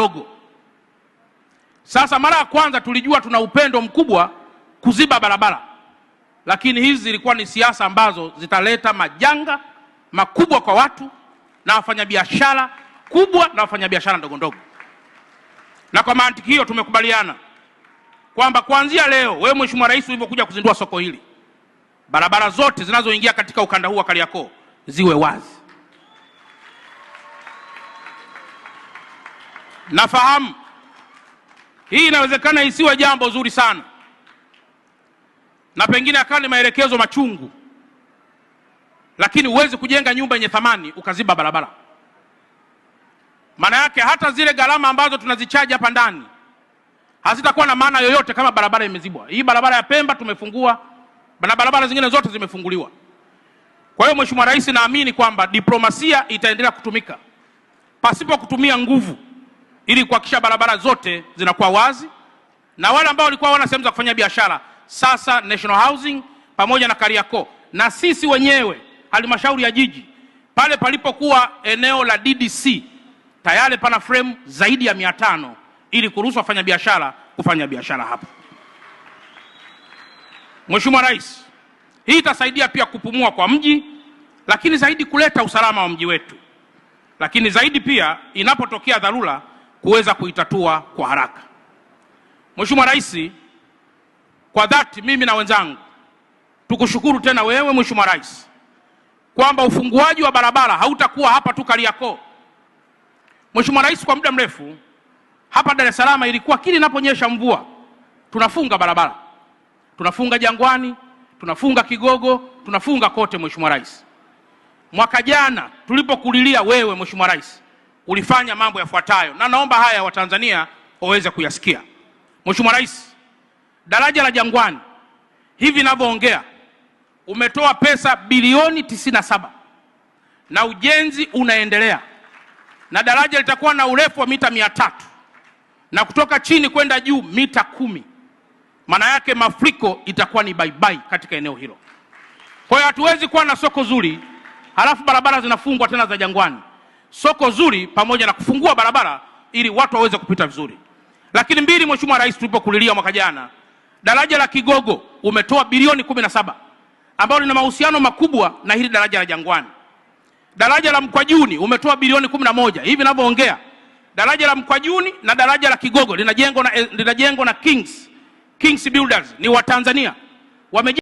dogo. Sasa mara ya kwanza tulijua tuna upendo mkubwa kuziba barabara, lakini hizi zilikuwa ni siasa ambazo zitaleta majanga makubwa kwa watu na wafanyabiashara kubwa na wafanyabiashara ndogo ndogo. Na kwa mantiki hiyo tumekubaliana kwamba kuanzia leo, wewe Mheshimiwa Rais ulipokuja kuzindua soko hili, barabara zote zinazoingia katika ukanda huu wa Kariakoo ziwe wazi. Nafahamu hii inawezekana isiwe jambo zuri sana, na pengine akawa ni maelekezo machungu, lakini huwezi kujenga nyumba yenye thamani ukaziba barabara. Maana yake hata zile gharama ambazo tunazichaji hapa ndani hazitakuwa na maana yoyote kama barabara imezibwa. Hii barabara ya Pemba tumefungua na barabara zingine zote zimefunguliwa. Kwa hiyo Mheshimiwa Rais, naamini kwamba diplomasia itaendelea kutumika pasipo kutumia nguvu ili kuhakikisha barabara zote zinakuwa wazi, na wale ambao walikuwa wana sehemu za kufanya biashara sasa National Housing pamoja na Kariakoo na sisi wenyewe halmashauri ya jiji pale palipokuwa eneo la DDC tayari pana frame zaidi ya 500 ili kuruhusu wafanya biashara kufanya biashara hapa. Mheshimiwa Rais, hii itasaidia pia kupumua kwa mji, lakini zaidi kuleta usalama wa mji wetu, lakini zaidi pia inapotokea dharura kuweza kuitatua kwa haraka. Mheshimiwa Rais, kwa dhati mimi na wenzangu tukushukuru tena wewe Mheshimiwa Rais kwamba ufunguaji wa barabara hautakuwa hapa tu Kariakoo. Mheshimiwa Rais, kwa muda mrefu hapa Dar es Salaam ilikuwa kila inaponyesha mvua tunafunga barabara. Tunafunga Jangwani, tunafunga Kigogo, tunafunga kote Mheshimiwa Rais. Mwaka jana tulipokulilia wewe Mheshimiwa Rais, ulifanya mambo yafuatayo na naomba haya Watanzania waweze kuyasikia. Mheshimiwa Rais, daraja la Jangwani hivi ninavyoongea umetoa pesa bilioni 97 na ujenzi unaendelea, na daraja litakuwa na urefu wa mita 300 na kutoka chini kwenda juu mita 10. Maana yake mafuriko itakuwa ni bye bye katika eneo hilo. Kwa hiyo hatuwezi kuwa na soko zuri halafu barabara zinafungwa tena za Jangwani. Soko zuri pamoja na kufungua barabara ili watu waweze kupita vizuri. Lakini mbili, Mheshimiwa Rais, tulipokulilia mwaka jana, daraja la Kigogo umetoa bilioni 17 ambalo lina mahusiano makubwa na hili daraja la Jangwani. Daraja la Mkwajuni umetoa bilioni 11. Hivi ninavyoongea daraja la Mkwajuni na daraja la Kigogo linajengwa na Kings Builders, ni Watanzania wame